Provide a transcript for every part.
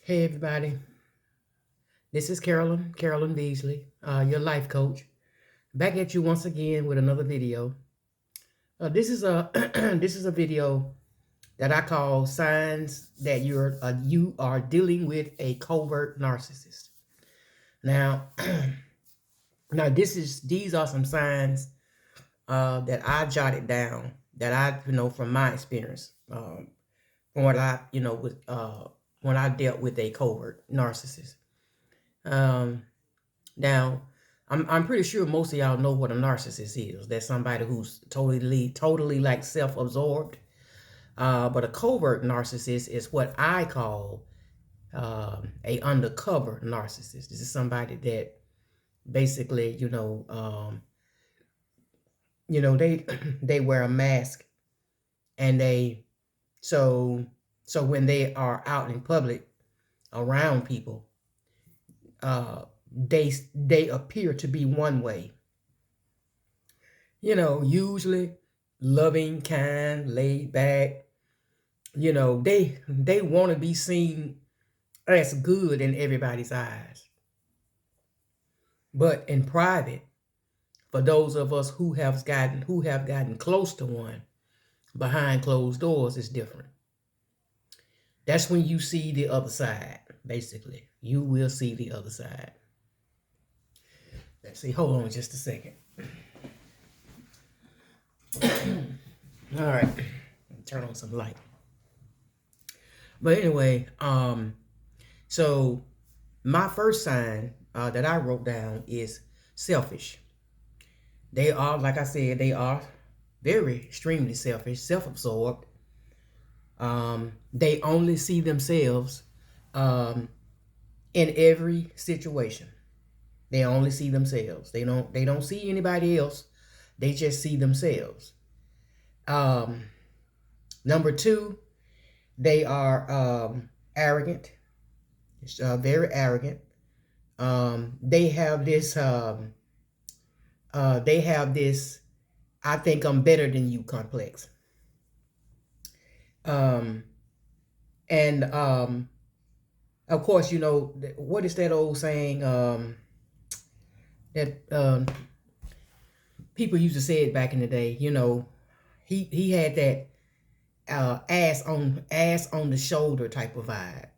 Hey everybody, this is Carolyn Beasley, your life coach, back at you once again with another video. This is a this is a video that I call signs that you are dealing with a covert narcissist. Now, now these are some signs that I jotted down that I from my experience, from what I with when I dealt with a covert narcissist. Um, Now, I'm pretty sure most of y'all know what a narcissist is. That's somebody who's totally like self-absorbed. But a covert narcissist is what I call a undercover narcissist. This is somebody that basically, they they wear a mask, and so so when they are out in public around people, they appear to be one way. Usually loving, kind, laid back. They want to be seen as good in everybody's eyes. But in private, for those of us who have gotten close to one behind closed doors, is different. That's when you see the other side, basically. You will see the other side. Let's see, hold on just a second. All right, turn on some light. But anyway, so my first sign that I wrote down is selfish. They are, like I said, they are very extremely selfish, self-absorbed. They only see themselves in every situation. They only see themselves. They don't see anybody else. They just see themselves. Number two, they are arrogant. Very arrogant. They have this. They have this. I think I'm better than you complex. And of course, what is that old saying? That people used to say it back in the day. He had that ass on the shoulder type of vibe.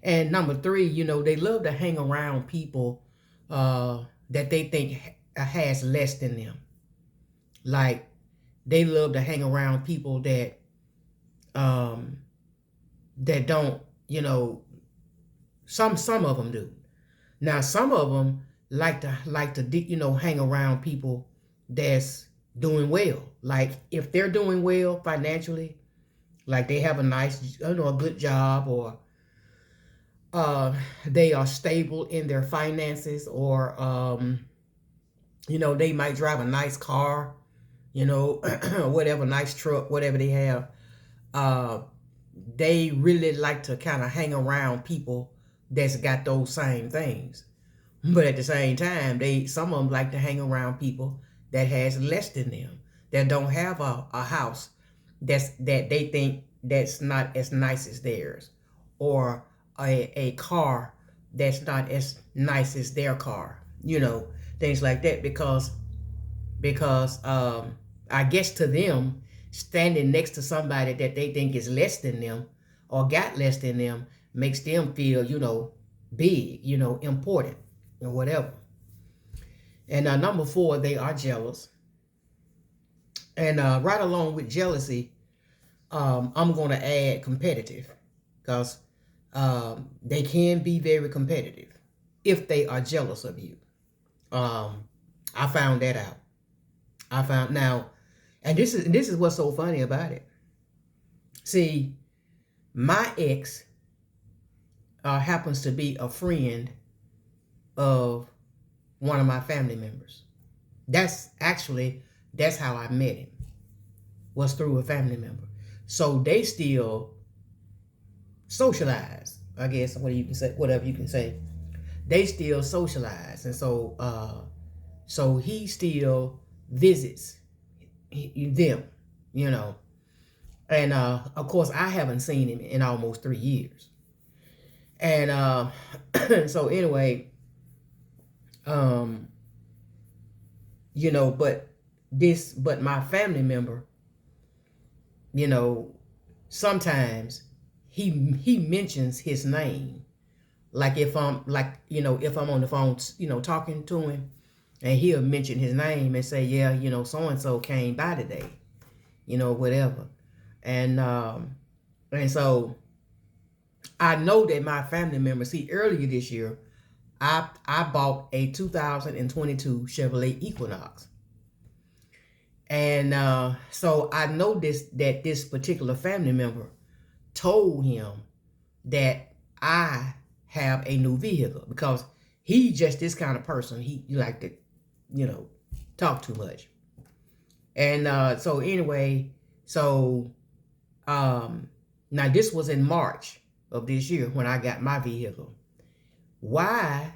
And number three, they love to hang around people that they think has less than them. Like, they love to hang around people that don't, some of them do. Now, some of them like to hang around people that's doing well. Like, if they're doing well financially, like they have a good job, or they are stable in their finances, or they might drive a nice car, whatever, nice truck, whatever they have. They really like to kind of hang around people that's got those same things. But at the same time, some of them like to hang around people that has less than them, that don't have a house that they think that's not as nice as theirs, or a car that's not as nice as their car, things like that, because I guess to them, standing next to somebody that they think is less than them or got less than them makes them feel, big, important, or whatever. And number four, they are jealous. And right along with jealousy, I'm going to add competitive, because they can be very competitive if they are jealous of you. I found that out. Now, and this is what's so funny about it. See, my ex happens to be a friend of one of my family members. That's how I met him, was through a family member. So they still socialize, I guess, whatever you can say. They still socialize, and so he still visits them, And of course, I haven't seen him in almost 3 years. And so anyway, um, but my family member, you know, sometimes he mentions his name. Like if I'm on the phone, talking to him, and he'll mention his name and say, yeah, so and so came by today, whatever. And so I know that my family members. See, earlier this year, I bought a 2022 Chevrolet Equinox, and so I noticed that this particular family member told him that I have a new vehicle, because he just this kind of person. He like to, talk too much. And so anyway, so now this was in March of this year when I got my vehicle. Why?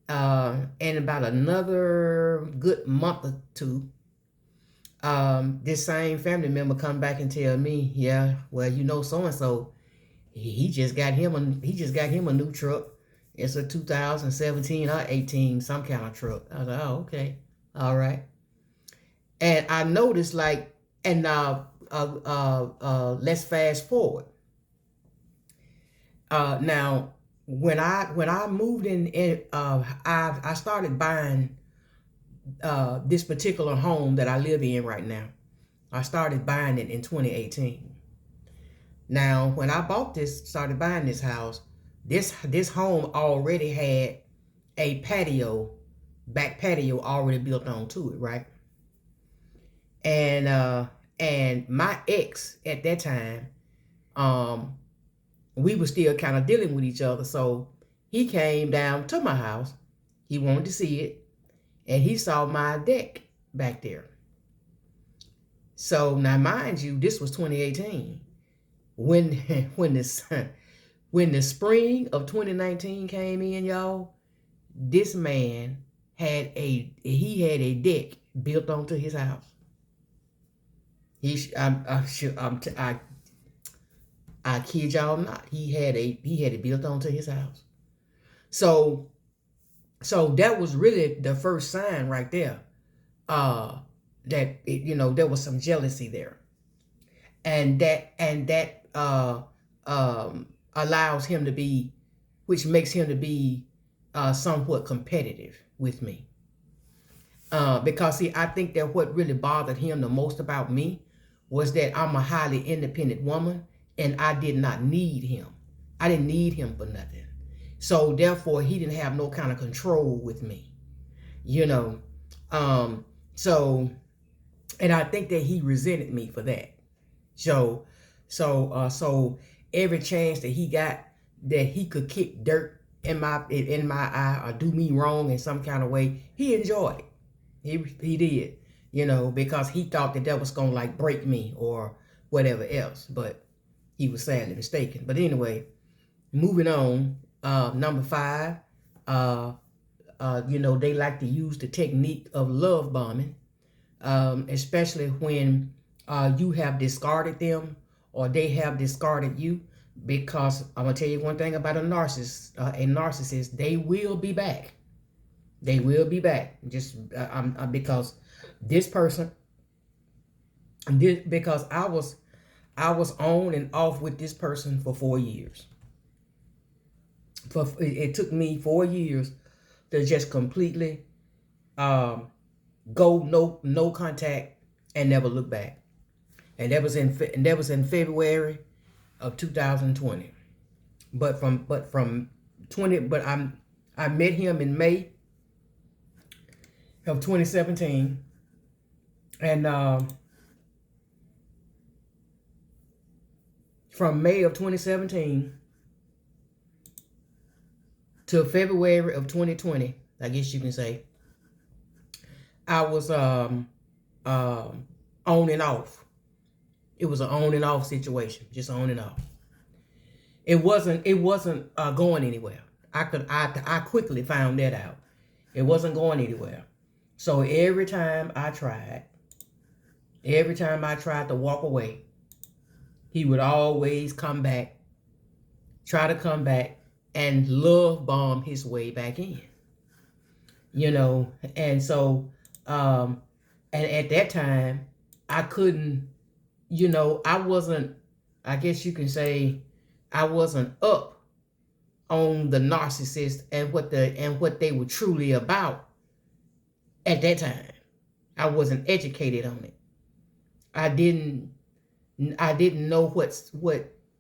In about another good month or two, this same family member come back and tell me, yeah, well, so and so, he just got him a new truck. It's a 2017 or 18, some kind of truck. I was like, oh, okay, all right. And I noticed, like, and let's fast forward. Now, when I moved in, I started buying this particular home that I live in right now. I started buying it in 2018. Now, when I started buying this house, this home already had a back patio already built onto it, right? And my ex at that time, we were still kind of dealing with each other. So he came down to my house. He wanted to see it, and he saw my deck back there. So now, mind you, this was 2018. When the spring of 2019 came in, y'all, this man had a deck built onto his house. I kid y'all not. He had it built onto his house. So that was really the first sign right there. That there was some jealousy there, and that allows him to be, which makes him to be somewhat competitive with me. Because see, I think that what really bothered him the most about me was that I'm a highly independent woman, and I did not need him. I didn't need him for nothing. So therefore, he didn't have no kind of control with me, So, and I think that he resented me for that. So every chance that he got that he could kick dirt in my eye or do me wrong in some kind of way, he enjoyed it. He did, because he thought that was gonna like break me or whatever else. But he was sadly mistaken. But anyway, moving on. Number 5. They like to use the technique of love bombing, especially when you have discarded them or they have discarded you. Because I'm gonna tell you one thing about a narcissist, they will be back. They will be back. Just because this person, because I was on and off with this person for 4 years. It took me 4 years to just completely go no contact and never look back. And that was in February of 2020. But I met him in May of 2017, and from May of 2017 to February of 2020, I guess you can say, I was on and off. It was an on and off situation, just on and off. It wasn't going anywhere. I quickly found that out. It wasn't going anywhere. So every time I tried to walk away, he would always come back, try to come back, and love bomb his way back in. And so, and at that time, I couldn't, I wasn't, I guess you can say, I wasn't up on the narcissist and what they were truly about at that time. I wasn't educated on it. I didn't know what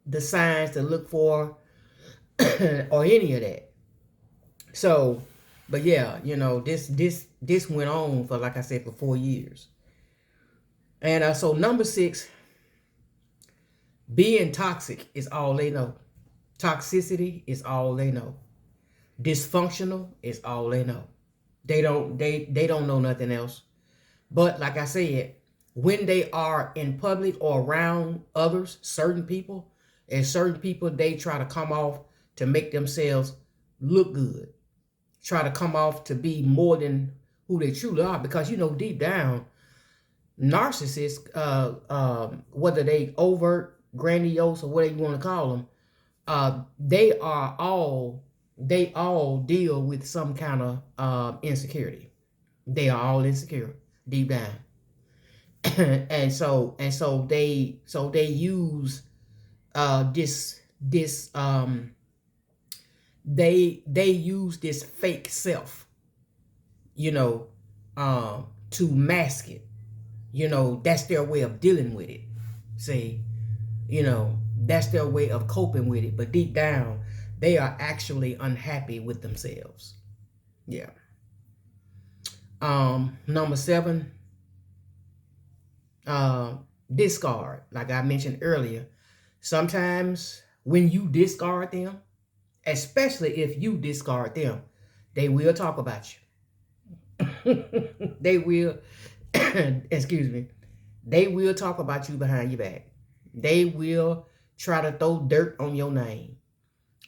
the signs to look for or any of that. So, but yeah, this went on for, like I said, for 4 years. And so number 6, being toxic is all they know. Toxicity is all they know. Dysfunctional is all they know. They don't know nothing else. But like I said, when they are in public or around others, certain people, they try to come off to make themselves look good. Try to come off to be more than who they truly are, because deep down, narcissists, whether they overt, grandiose, or whatever you want to call them, they all deal with some kind of insecurity. They are all insecure deep down. and so they use this they use this fake self, to mask it. That's their way of dealing with it. See, that's their way of coping with it. But deep down, they are actually unhappy with themselves. Yeah. Number 7, discard. Like I mentioned earlier, sometimes when you discard them, especially if you discard them, they will talk about you. They will, excuse me, they will talk about you behind your back. They will try to throw dirt on your name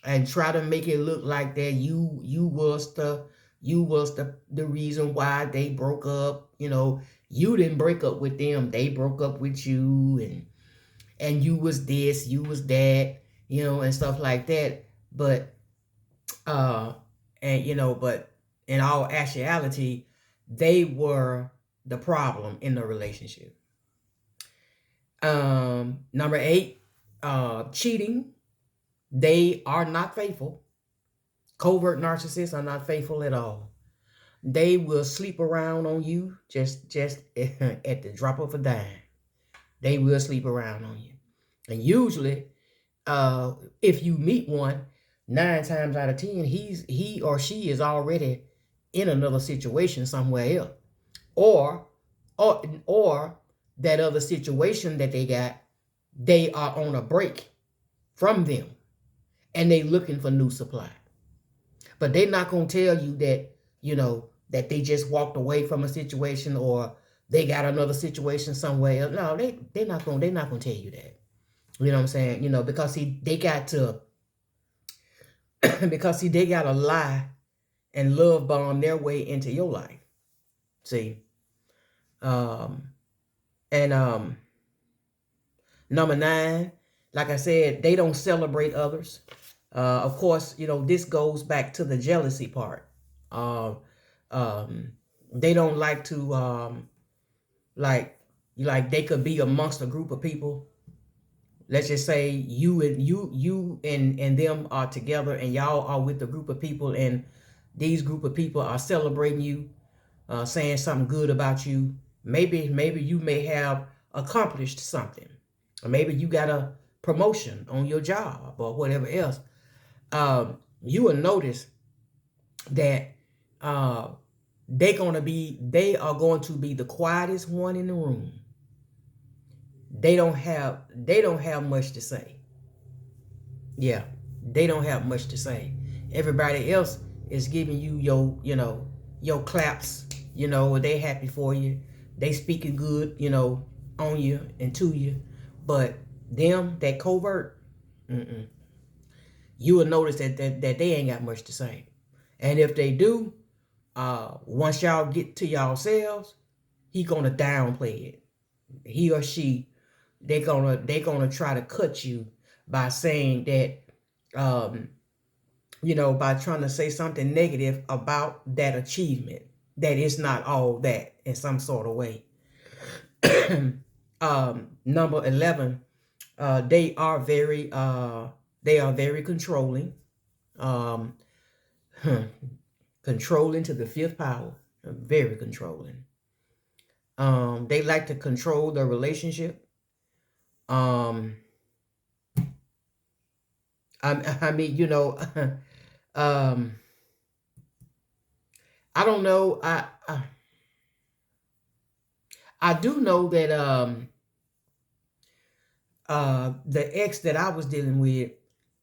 and try to make it look like that you was the reason why they broke up. You didn't break up with them, they broke up with you, and you was this, you was that, and stuff like that. But but in all actuality, they were the problem in the relationship. Number 8, cheating. They are not faithful. Covert narcissists are not faithful at all. They will sleep around on you just at the drop of a dime. They will sleep around on you. And usually, if you meet one, 9 times out of 10, he or she is already in another situation somewhere else. Or that other situation that they got, they are on a break from them and they looking for new supply. But they're not going to tell you that, that they just walked away from a situation or they got another situation somewhere else. No, they're not going to tell you that. You know what I'm saying? Because they got to they got to lie and love bomb their way into your life. See? Number 9, like I said, they don't celebrate others. Of course, this goes back to the jealousy part. They don't like to, like they could be amongst a group of people. Let's just say you and them are together, and y'all are with a group of people, and these group of people are celebrating you, saying something good about you. Maybe you may have accomplished something, or maybe you got a promotion on your job or whatever else. You will notice that they are going to be the quietest one in the room. They don't have much to say. Yeah, they don't have much to say. Everybody else is giving you your claps. They happy for you. They speaking good, on you and to you. But them, that covert, you will notice that they ain't got much to say. And if they do, once y'all get to yourselves, he gonna downplay it. He or she They're gonna try to cut you by saying that, by trying to say something negative about that achievement, that it's not all that in some sort of way. Number 11, they are very controlling, um, controlling to the fifth power, very controlling. They like to control the relationship. Um, I mean, I don't know. I do know that the ex that I was dealing with,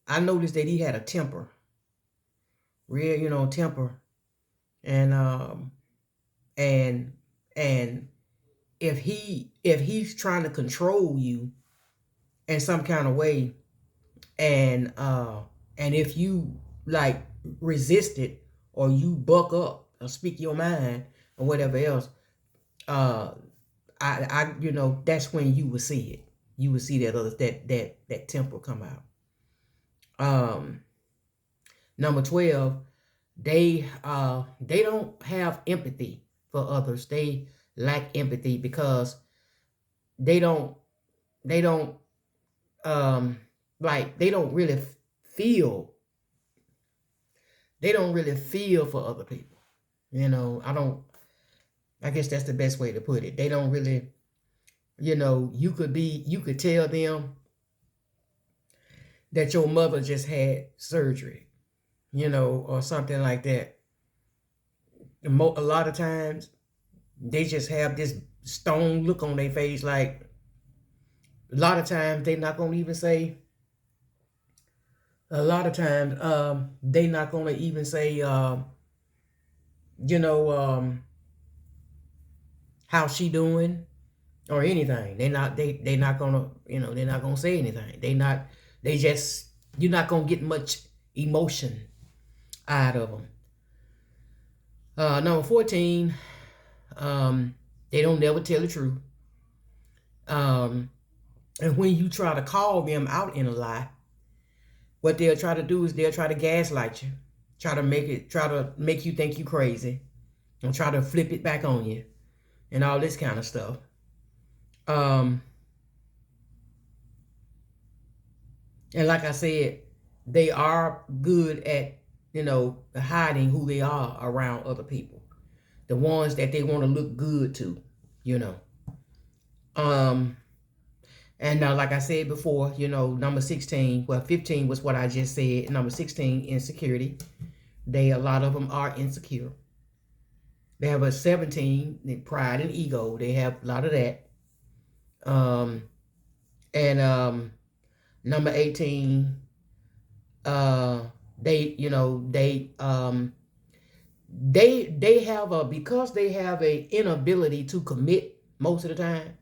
I noticed that he had a temper, real, temper, and and and if he's trying to control you in some kind of way, and if you like resist it, or you buck up or speak your mind or whatever else, uh that's when you will see it. You will see that temper come out. Number 12, they don't have empathy for others. They lack empathy because they don't they don't they don't really feel for other people. I guess that's the best way to put it. They don't really, you could tell them that your mother just had surgery, or something like that. A lot of times they just have this stone look on their face. Like, a lot of times they not gonna even say. A lot of times, they not gonna even say, you know, how she doing or anything. They not gonna, they're not gonna say anything. They just, you're not gonna get much emotion out of them. Number 14, they don't never tell the truth. And when you try to call them out in a lie, what they'll try to do is they'll try to gaslight you, try to make you think you crazy, and try to flip it back on you, and all this kind of stuff. And like I said, they are good at, hiding who they are around other people, the ones that they want to look good to, you know. And now, like I said before, number 16, well, 15 was what I just said. Number 16, insecurity. A lot of them are insecure. They have a 17, pride and ego. They have a lot of that. And number 18, they have because they have a inability to commit most of the time.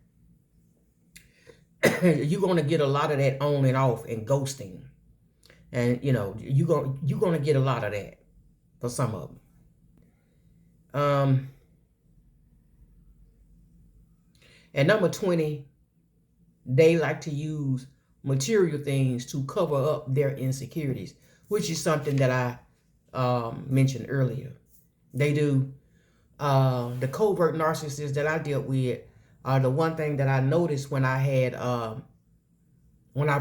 You're going to get a lot of that on and off and ghosting, and you're going to get a lot of that for some of them. And number 20, they like to use material things to cover up their insecurities, which is something that I mentioned earlier. They do. The covert narcissists that I dealt with, the one thing that I noticed when I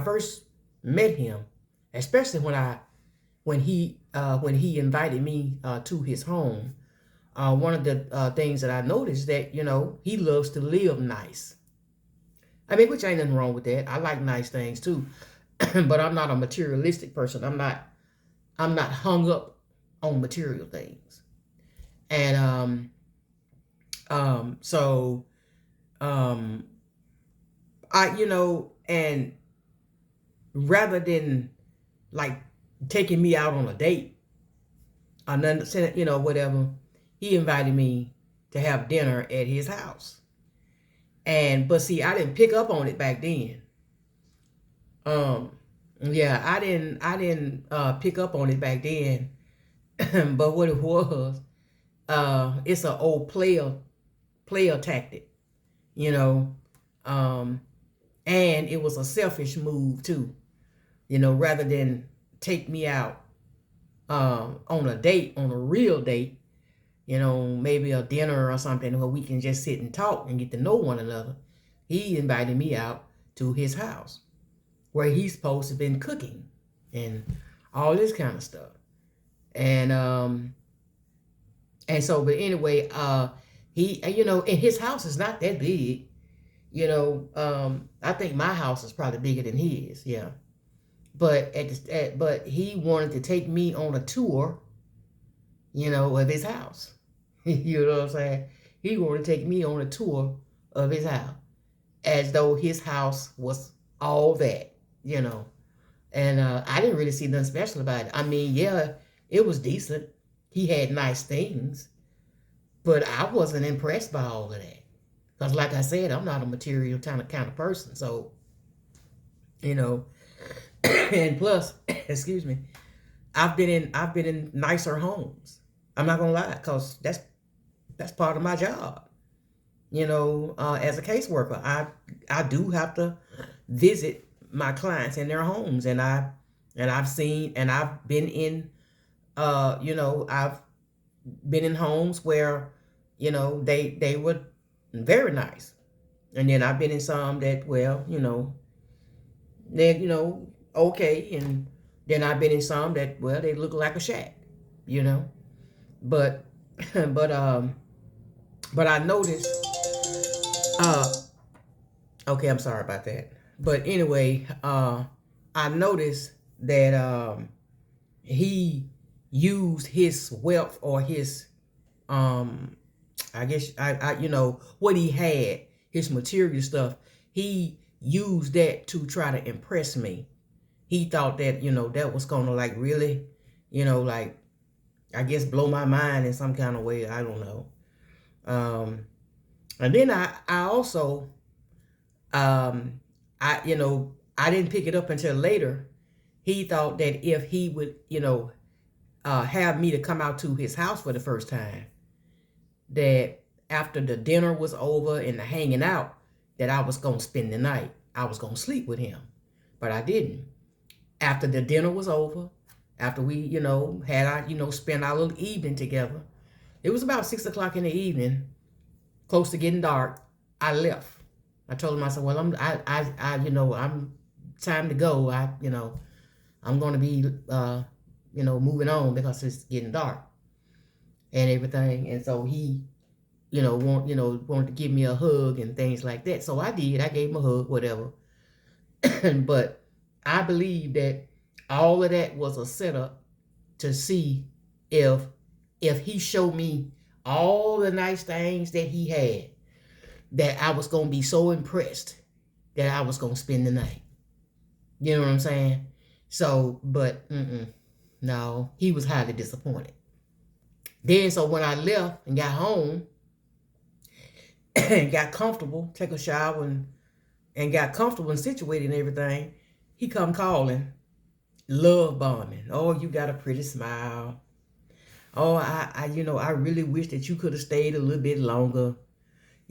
first met him, especially when he invited me to his home, one of the things that I noticed that he loves to live nice. I mean, which ain't nothing wrong with that. I like nice things too, but I'm not a materialistic person. I'm not hung up on material things, and so and rather than like taking me out on a date or nothing, whatever, he invited me to have dinner at his house. But see, I didn't pick up on it back then. Yeah, I didn't pick up on it back then. But what it was, it's an old player tactic, you know. And it was a selfish move too, rather than take me out on a date, on a real date, maybe a dinner or something where we can just sit and talk and get to know one another. He invited me out to his house where he's supposed to have been cooking and all this kind of stuff. And so, but anyway, he, and his house is not that big. I think my house is probably bigger than his. Yeah. But but he wanted to take me on a tour, of his house. You know what I'm saying? He wanted to take me on a tour of his house, as though his house was all that, And I didn't really see nothing special about it. I mean, yeah, it was decent. He had nice things, but I wasn't impressed by all of that. Because, like I said, I'm not a material kind of person. So, and plus, excuse me, I've been in nicer homes. I'm not gonna lie, because that's part of my job. As a caseworker, I do have to visit my clients in their homes, and I've seen, and I've been in I've been in homes where they were very nice, and then I've been in some that, well, they okay, and then I've been in some that, well, they look like a shack, but but but I noticed, uh okay, I'm sorry about that. But anyway, I noticed that he used his wealth, or his, I guess, what he had, his material stuff. He used that to try to impress me. He thought that, that was gonna, like, really, like, I guess, blow my mind in some kind of way. I don't know. And then I also, I didn't pick it up until later. He thought that if he would, have me to come out to his house for the first time, that after the dinner was over and the hanging out, that I was going to spend the night. I was going to sleep with him. But I didn't. After the dinner was over, after we, had our, spent our little evening together, it was about 6 o'clock in the evening, close to getting dark. I left. I told him, I said, well, I'm time to go. I'm going to be, moving on because it's getting dark and everything. And so he, wanted to give me a hug and things like that. So I did. I gave him a hug, whatever. But I believe that all of that was a setup to see if he showed me all the nice things that he had, that I was going to be so impressed that I was going to spend the night. You know what I'm saying? So, but, no, he was highly disappointed. Then, so when I left and got home and got comfortable, take a shower and got comfortable and situated and everything, he come calling, love bombing. Oh, you got a pretty smile. Oh, I really wish that you could have stayed a little bit longer.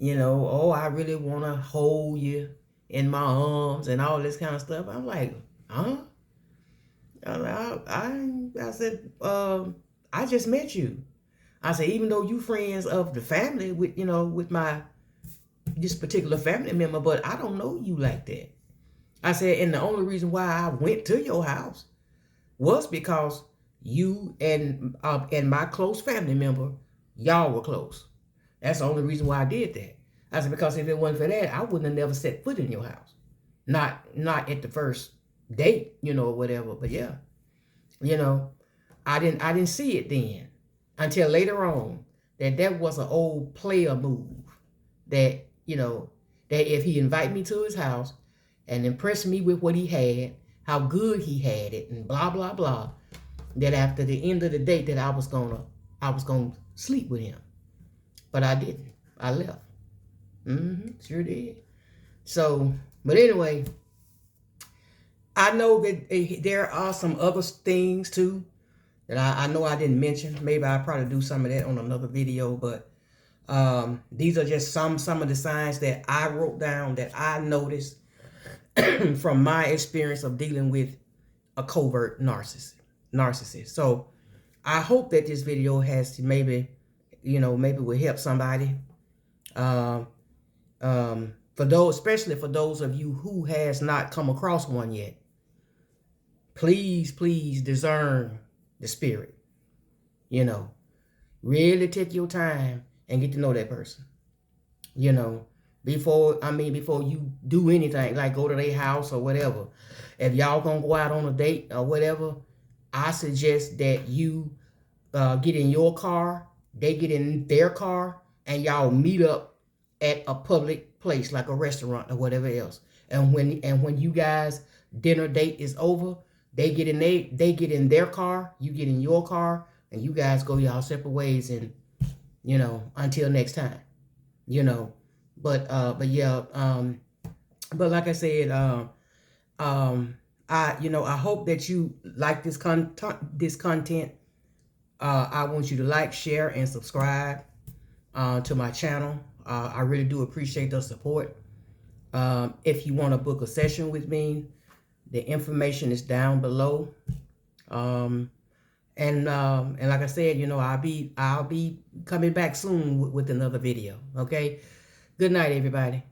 Oh, I really want to hold you in my arms and all this kind of stuff. I'm like, huh? I said, I just met you. I said, even though you friends of the family with, with this particular family member, but I don't know you like that. I said, and the only reason why I went to your house was because you and my close family member, y'all were close. That's the only reason why I did that. I said, because if it wasn't for that, I wouldn't have never set foot in your house. Not at the first date, or whatever. But yeah, I didn't see it then until later on that was an old player move. That, that if he invite me to his house and impress me with what he had, how good he had it, and blah blah blah, that after the end of the date that I was gonna sleep with him. But I didn't. I left. Sure did. So, but anyway, I know that there are some other things too that I know I didn't mention. Maybe I'll probably do some of that on another video, but these are just some of the signs that I wrote down that I noticed from my experience of dealing with a covert narcissist. So I hope that this video has to maybe, maybe will help somebody. For those, especially for those of you who has not come across one yet, please discern the spirit. Really take your time and get to know that person. Before you do anything, like go to their house or whatever. If y'all gonna go out on a date or whatever, I suggest that you get in your car, they get in their car, and y'all meet up at a public place like a restaurant or whatever else. And when you guys dinner date is over, they get in their car, you get in your car, and you guys go y'all separate ways, and until next time. But yeah, but like I said, I hope that you like this content. I want you to like, share, and subscribe to my channel. I really do appreciate the support. If you want to book a session with me, the information is down below. And like I said, I'll be coming back soon with another video. Okay. Good night, everybody.